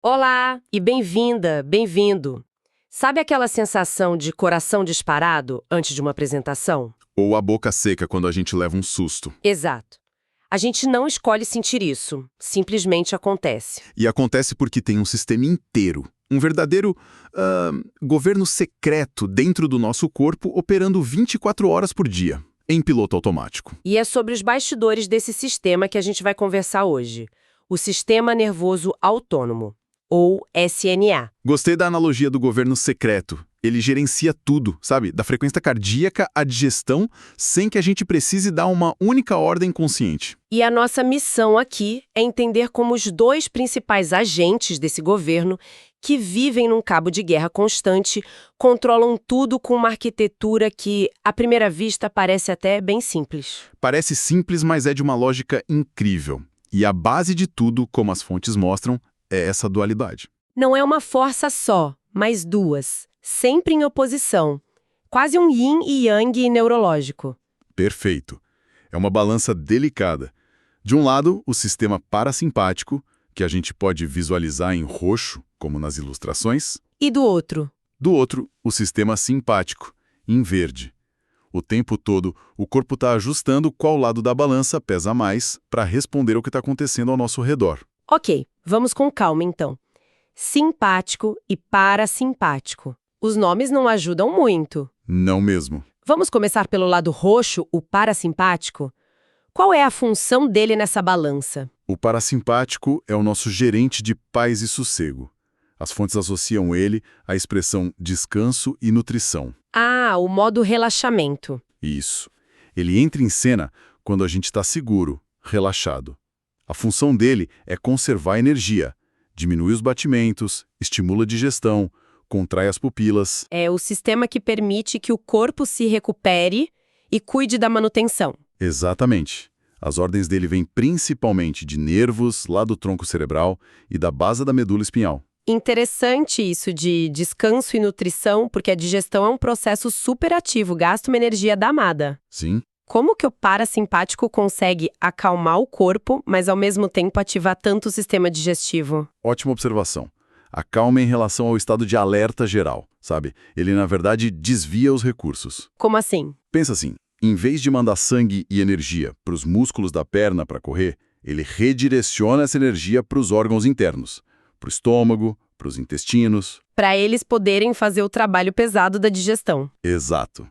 Olá e bem-vinda, bem-vindo. Sabe aquela sensação de coração disparado antes de uma apresentação? Ou a boca seca quando a gente leva um susto. Exato. A gente não escolhe sentir isso, simplesmente acontece. E acontece porque tem um sistema inteiro, um verdadeiro governo secreto dentro do nosso corpo operando 24 horas por dia, em piloto automático. E é sobre os bastidores desse sistema que a gente vai conversar hoje. O Sistema Nervoso Autônomo, ou SNA. Gostei da analogia do governo secreto. Ele gerencia tudo, sabe? Da frequência cardíaca à digestão, sem que a gente precise dar uma única ordem consciente. E a nossa missão aqui é entender como os dois principais agentes desse governo, que vivem num cabo de guerra constante, controlam tudo com uma arquitetura que, à primeira vista, parece até bem simples. Parece simples, mas é de uma lógica incrível. E a base de tudo, como as fontes mostram, é essa dualidade. Não é uma força só, mas duas, sempre em oposição. Quase um yin e yang neurológico. Perfeito. É uma balança delicada. De um lado, o sistema parasimpático, que a gente pode visualizar em roxo, como nas ilustrações. E do outro? Do outro, o sistema simpático, em verde. O tempo todo, o corpo está ajustando qual lado da balança pesa mais para responder ao que está acontecendo ao nosso redor. Ok, vamos com calma então. Simpático e parasimpático. Os nomes não ajudam muito. Não mesmo. Vamos começar pelo lado roxo, o parasimpático? Qual é a função dele nessa balança? O parasimpático é o nosso gerente de paz e sossego. As fontes associam ele à expressão descanso e nutrição. Ah, o modo relaxamento. Isso. Ele entra em cena quando a gente está seguro, relaxado. A função dele é conservar energia, diminui os batimentos, estimula a digestão, contrai as pupilas. É o sistema que permite que o corpo se recupere e cuide da manutenção. Exatamente. As ordens dele vêm principalmente de nervos, lá do tronco cerebral e da base da medula espinhal. Interessante isso de descanso e nutrição, porque a digestão é um processo super ativo, gasta uma energia danada. Sim. Como que o parasimpático consegue acalmar o corpo, mas ao mesmo tempo ativar tanto o sistema digestivo? Ótima observação. Acalma em relação ao estado de alerta geral, sabe? Ele, na verdade, desvia os recursos. Como assim? Pensa assim, em vez de mandar sangue e energia para os músculos da perna para correr, ele redireciona essa energia para os órgãos internos, para o estômago, para os intestinos. Para eles poderem fazer o trabalho pesado da digestão. Exato.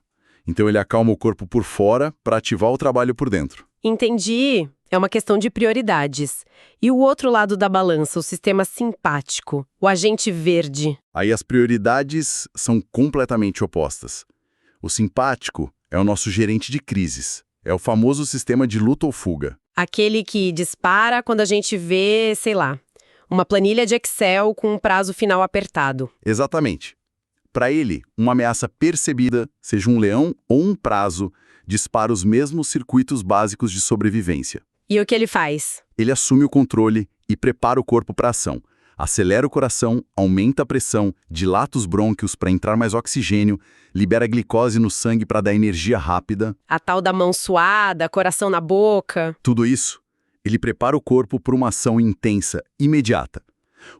Então ele acalma o corpo por fora para ativar o trabalho por dentro. Entendi. É uma questão de prioridades. E o outro lado da balança, o sistema simpático, o agente verde. Aí as prioridades são completamente opostas. O simpático é o nosso gerente de crises. É o famoso sistema de luta ou fuga. Aquele que dispara quando a gente vê, sei lá, uma planilha de Excel com um prazo final apertado. Exatamente. Para ele, uma ameaça percebida, seja um leão ou um prazo, dispara os mesmos circuitos básicos de sobrevivência. E o que ele faz? Ele assume o controle e prepara o corpo para a ação. Acelera o coração, aumenta a pressão, dilata os brônquios para entrar mais oxigênio, libera glicose no sangue para dar energia rápida. A tal da mão suada, coração na boca. Tudo isso, ele prepara o corpo para uma ação intensa, imediata.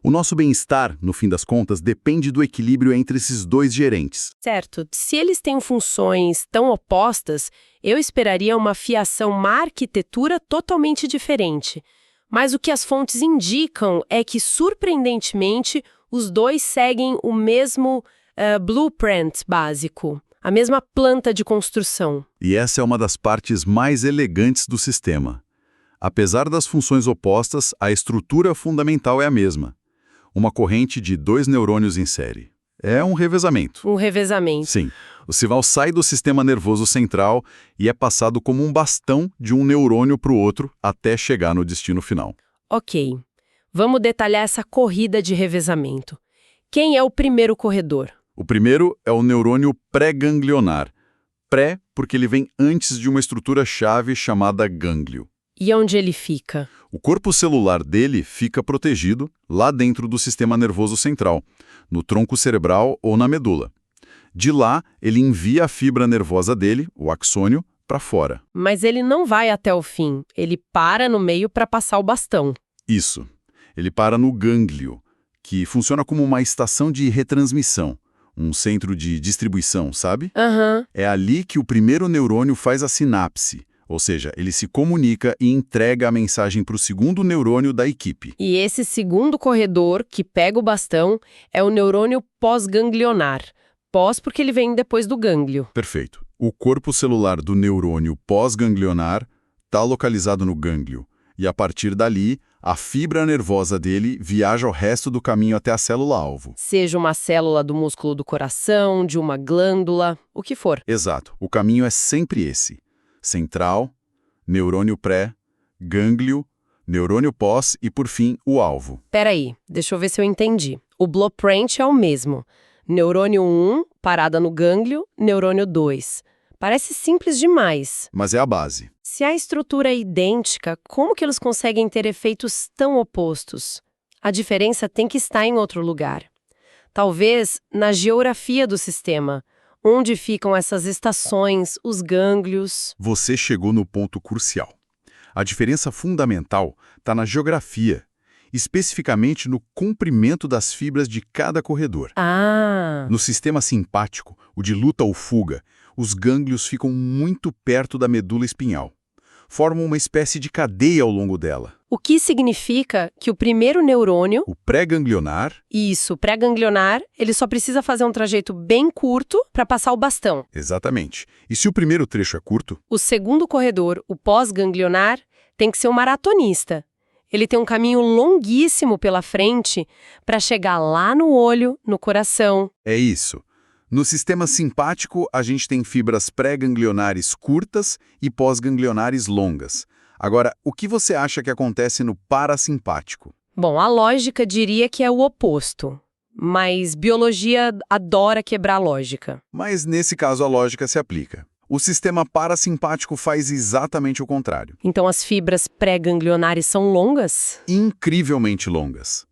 O nosso bem-estar, no fim das contas, depende do equilíbrio entre esses dois gerentes. Certo. Se eles têm funções tão opostas, eu esperaria uma fiação, uma arquitetura totalmente diferente. Mas o que as fontes indicam é que, surpreendentemente, os dois seguem o mesmo blueprint básico, a mesma planta de construção. E essa é uma das partes mais elegantes do sistema. Apesar das funções opostas, a estrutura fundamental é a mesma. Uma corrente de 2 neurônios em série. É um revezamento. Um revezamento. Sim. O sinal sai do sistema nervoso central e é passado como um bastão de um neurônio para o outro até chegar no destino final. Ok. Vamos detalhar essa corrida de revezamento. Quem é o primeiro corredor? O primeiro é o neurônio pré-ganglionar. Pré porque ele vem antes de uma estrutura-chave chamada gânglio. E onde ele fica? O corpo celular dele fica protegido lá dentro do sistema nervoso central, no tronco cerebral ou na medula. De lá, ele envia a fibra nervosa dele, o axônio, para fora. Mas ele não vai até o fim. Ele para no meio para passar o bastão. Isso. Ele para no gânglio, que funciona como uma estação de retransmissão, um centro de distribuição, sabe? Aham. É ali que o primeiro neurônio faz a sinapse, ou seja, ele se comunica e entrega a mensagem para o segundo neurônio da equipe. E esse segundo corredor, que pega o bastão, é o neurônio pós-ganglionar. Pós porque ele vem depois do gânglio. Perfeito. O corpo celular do neurônio pós-ganglionar está localizado no gânglio, e a partir dali, a fibra nervosa dele viaja o resto do caminho até a célula-alvo. Seja uma célula do músculo do coração, de uma glândula, o que for. Exato. O caminho é sempre esse. Central, neurônio pré, gânglio, neurônio pós e, por fim, o alvo. Peraí, deixa eu ver se eu entendi. O blueprint é o mesmo. Neurônio 1, parada no gânglio, neurônio 2. Parece simples demais. Mas é a base. Se a estrutura é idêntica, como que eles conseguem ter efeitos tão opostos? A diferença tem que estar em outro lugar. Talvez na geografia do sistema. Onde ficam essas estações, os gânglios? Você chegou no ponto crucial. A diferença fundamental está na geografia, especificamente no comprimento das fibras de cada corredor. Ah! No sistema simpático, o de luta ou fuga, os gânglios ficam muito perto da medula espinhal. Formam uma espécie de cadeia ao longo dela. O que significa que o primeiro neurônio, O pré-ganglionar, isso, pré-ganglionar, ele só precisa fazer um trajeto bem curto para passar o bastão. exatamente. E se o primeiro trecho é curto, O segundo corredor, o pós-ganglionar, tem que ser um maratonista. Ele tem um caminho longuíssimo pela frente para chegar lá no olho, no coração. é isso. No sistema simpático, a gente tem fibras pré-ganglionares curtas e pós-ganglionares longas. Agora, o que você acha que acontece no parasimpático? Bom, a lógica diria que é o oposto. Mas biologia adora quebrar a lógica. Mas nesse caso a lógica se aplica. O sistema parasimpático faz exatamente o contrário. Então as fibras pré-ganglionares são longas? Incrivelmente longas.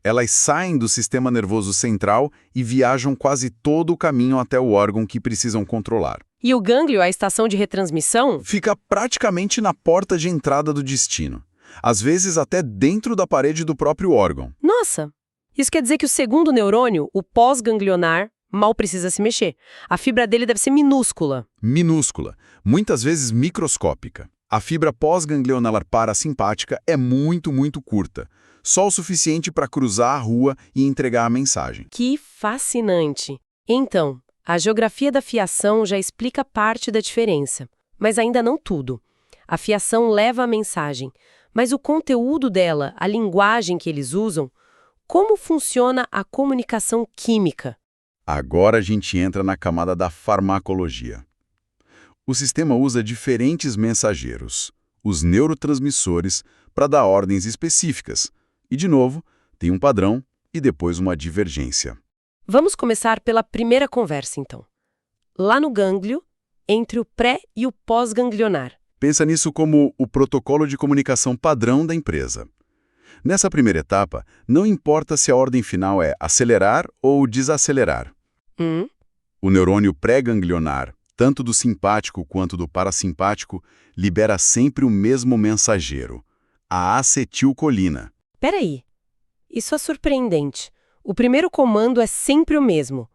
Elas saem do sistema nervoso central e viajam quase todo o caminho até o órgão que precisam controlar. E o gânglio, a estação de retransmissão? Fica praticamente na porta de entrada do destino. Às vezes até dentro da parede do próprio órgão. Nossa! Isso quer dizer que o segundo neurônio, o pós-ganglionar, mal precisa se mexer. A fibra dele deve ser minúscula. Minúscula, muitas vezes microscópica. A fibra pós-ganglionar parasimpática é muito, muito curta. Só o suficiente para cruzar a rua e entregar a mensagem. Que fascinante! Então, a geografia da fiação já explica parte da diferença, mas ainda não tudo. A fiação leva a mensagem, mas o conteúdo dela, a linguagem que eles usam, como funciona a comunicação química? Agora a gente entra na camada da farmacologia. O sistema usa diferentes mensageiros, os neurotransmissores, para dar ordens específicas. E, de novo, tem um padrão e depois uma divergência. Vamos começar pela primeira conversa, então. Lá no gânglio, entre o pré e o pós-ganglionar. Pensa nisso como o protocolo de comunicação padrão da empresa. Nessa primeira etapa, não importa se a ordem final é acelerar ou desacelerar. O neurônio pré-ganglionar, tanto do simpático quanto do parasimpático, libera sempre o mesmo mensageiro, a acetilcolina. Peraí, isso é surpreendente. O primeiro comando é sempre o mesmo.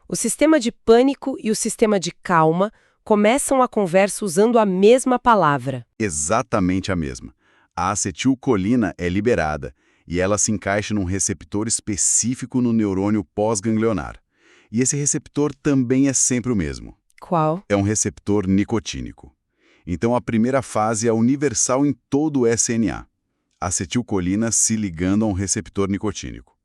O sistema de pânico e o sistema de calma começam a conversa usando a mesma palavra. Exatamente a mesma. A acetilcolina é liberada e ela se encaixa num receptor específico no neurônio pós-ganglionar. E esse receptor também é sempre o mesmo. Qual? É um receptor nicotínico. Então a primeira fase é universal em todo o SNA. Acetilcolina se ligando a um receptor nicotínico.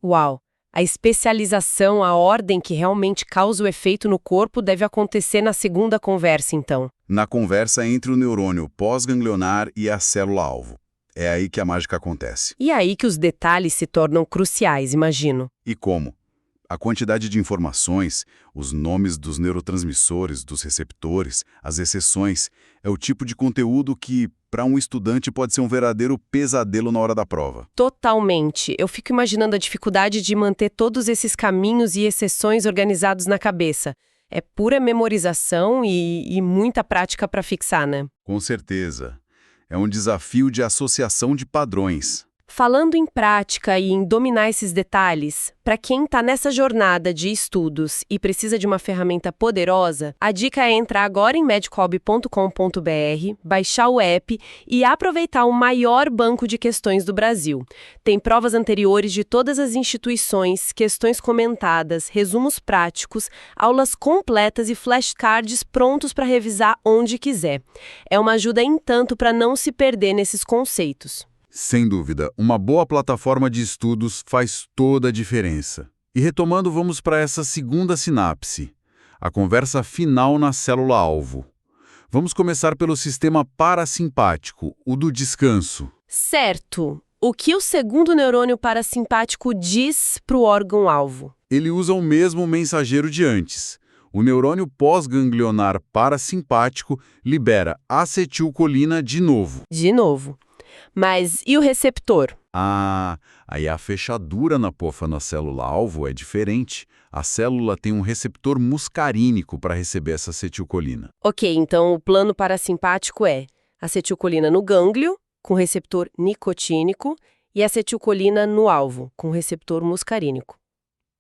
Uau! A especialização, a ordem que realmente causa o efeito no corpo deve acontecer na segunda conversa, então. Na conversa entre o neurônio pós-ganglionar e a célula-alvo. É aí que a mágica acontece. E é aí que os detalhes se tornam cruciais, imagino. E como? A quantidade de informações, os nomes dos neurotransmissores, dos receptores, as exceções, é o tipo de conteúdo que, para um estudante, pode ser um verdadeiro pesadelo na hora da prova. Totalmente. Eu fico imaginando a dificuldade de manter todos esses caminhos e exceções organizados na cabeça. É pura memorização e muita prática para fixar, né? Com certeza. É um desafio de associação de padrões. Falando em prática e em dominar esses detalhes, para quem está nessa jornada de estudos e precisa de uma ferramenta poderosa, a dica é entrar agora em medcob.com.br, baixar o app e aproveitar o maior banco de questões do Brasil. Tem provas anteriores de todas as instituições, questões comentadas, resumos práticos, aulas completas e flashcards prontos para revisar onde quiser. É uma ajuda em tanto para não se perder nesses conceitos. Sem dúvida, uma boa plataforma de estudos faz toda a diferença. E retomando, vamos para essa segunda sinapse, a conversa final na célula-alvo. Vamos começar pelo sistema parasimpático, o do descanso. Certo. O que o segundo neurônio parasimpático diz para o órgão-alvo? Ele usa o mesmo mensageiro de antes. O neurônio pós-ganglionar parasimpático libera acetilcolina de novo. De novo. Mas e o receptor? Aí a fechadura na pofa na célula-alvo é diferente. A célula tem um receptor muscarínico para receber essa acetilcolina. Ok, então o plano parasimpático é acetilcolina no gânglio, com receptor nicotínico, e acetilcolina no alvo, com receptor muscarínico.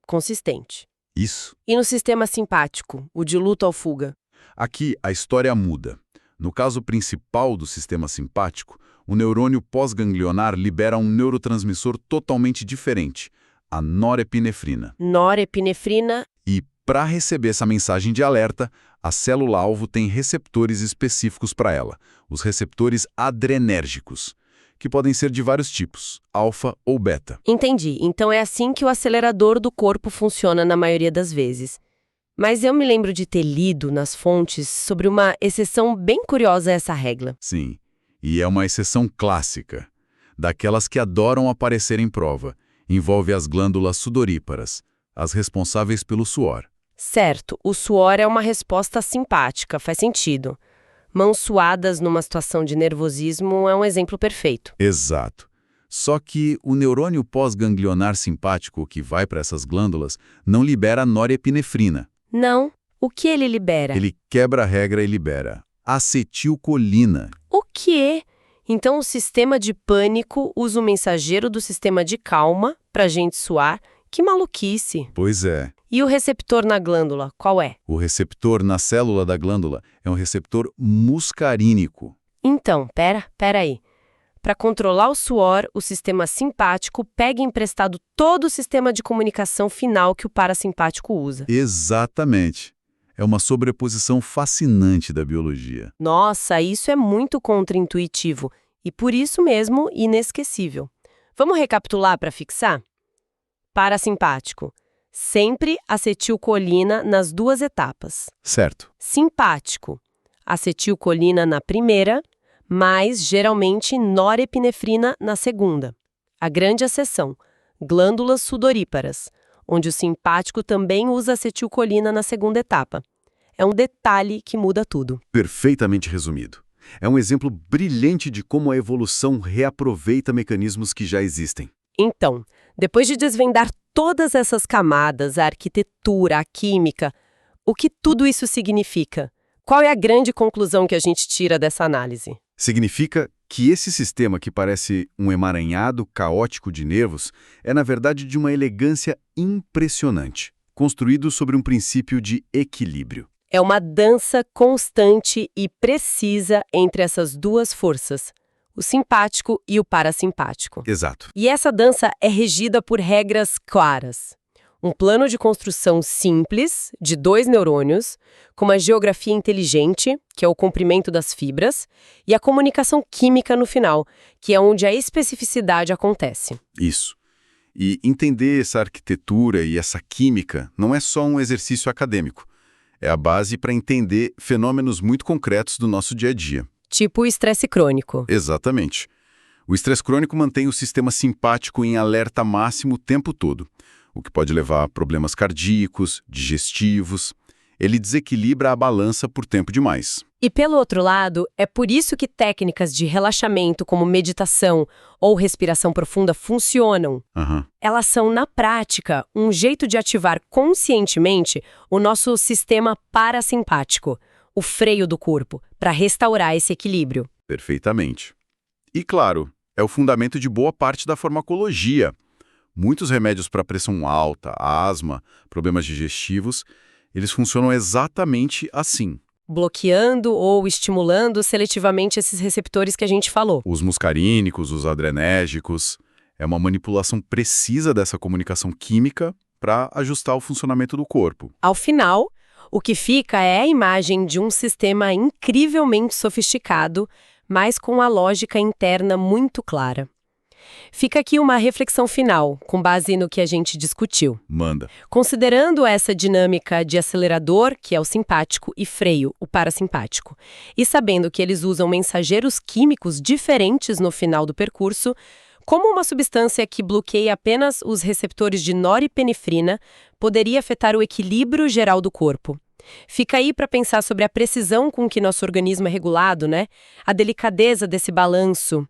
Consistente. Isso. E no sistema simpático, o de luta ou fuga? Aqui a história muda. No caso principal do sistema simpático, o neurônio pós-ganglionar libera um neurotransmissor totalmente diferente, a norepinefrina. Norepinefrina. E, para receber essa mensagem de alerta, a célula-alvo tem receptores específicos para ela, os receptores adrenérgicos, que podem ser de vários tipos, alfa ou beta. Entendi. Então é assim que o acelerador do corpo funciona na maioria das vezes. Mas eu me lembro de ter lido nas fontes sobre uma exceção bem curiosa a essa regra. Sim. E é uma exceção clássica, daquelas que adoram aparecer em prova. Envolve as glândulas sudoríparas, as responsáveis pelo suor. Certo, o suor é uma resposta simpática, faz sentido. Mãos suadas numa situação de nervosismo é um exemplo perfeito. Exato. Só que o neurônio pós-ganglionar simpático que vai para essas glândulas não libera norepinefrina. Não. O que ele libera? Ele quebra a regra e libera acetilcolina. O quê? Então o sistema de pânico usa o mensageiro do sistema de calma pra gente suar? Que maluquice! Pois é. E o receptor na glândula, qual é? O receptor na célula da glândula é um receptor muscarínico. Então, pera aí. Para controlar o suor, o sistema simpático pega emprestado todo o sistema de comunicação final que o parasimpático usa. Exatamente. É uma sobreposição fascinante da biologia. Nossa, isso é muito contraintuitivo e, por isso mesmo, inesquecível. Vamos recapitular para fixar? Parasimpático. Sempre acetilcolina nas duas etapas. Certo. Simpático. Acetilcolina na primeira, mas geralmente norepinefrina na segunda. A grande exceção, glândulas sudoríparas, onde o simpático também usa acetilcolina na segunda etapa. É um detalhe que muda tudo. Perfeitamente resumido. É um exemplo brilhante de como a evolução reaproveita mecanismos que já existem. Então, depois de desvendar todas essas camadas, a arquitetura, a química, o que tudo isso significa? Qual é a grande conclusão que a gente tira dessa análise? Significa que esse sistema que parece um emaranhado caótico de nervos é, na verdade, de uma elegância impressionante, construído sobre um princípio de equilíbrio. É uma dança constante e precisa entre essas duas forças, o simpático e o parasimpático. Exato. E essa dança é regida por regras claras. Um plano de construção simples, de 2 neurônios, com uma geografia inteligente, que é o comprimento das fibras, e a comunicação química no final, que é onde a especificidade acontece. Isso. E entender essa arquitetura e essa química não é só um exercício acadêmico. É a base para entender fenômenos muito concretos do nosso dia a dia. Tipo o estresse crônico. Exatamente. O estresse crônico mantém o sistema simpático em alerta máximo o tempo todo, o que pode levar a problemas cardíacos, digestivos. Ele desequilibra a balança por tempo demais. E pelo outro lado, é por isso que técnicas de relaxamento como meditação ou respiração profunda funcionam. Elas são, na prática, um jeito de ativar conscientemente o nosso sistema parasimpático, o freio do corpo, para restaurar esse equilíbrio. Perfeitamente. E claro, É o fundamento de boa parte da farmacologia. Muitos remédios para pressão alta, asma, problemas digestivos, eles funcionam exatamente assim. Bloqueando ou estimulando seletivamente esses receptores que a gente falou. Os muscarínicos, os adrenérgicos, é uma manipulação precisa dessa comunicação química para ajustar o funcionamento do corpo. Ao final, o que fica é a imagem de um sistema incrivelmente sofisticado, mas com a lógica interna muito clara. Fica aqui uma reflexão final, com base no que a gente discutiu. Manda. Considerando essa dinâmica de acelerador, que é o simpático, e freio, o parasimpático, e sabendo que eles usam mensageiros químicos diferentes no final do percurso, como uma substância que bloqueia apenas os receptores de noripinefrina poderia afetar o equilíbrio geral do corpo? Fica aí para pensar sobre a precisão com que nosso organismo é regulado, né? A delicadeza desse balanço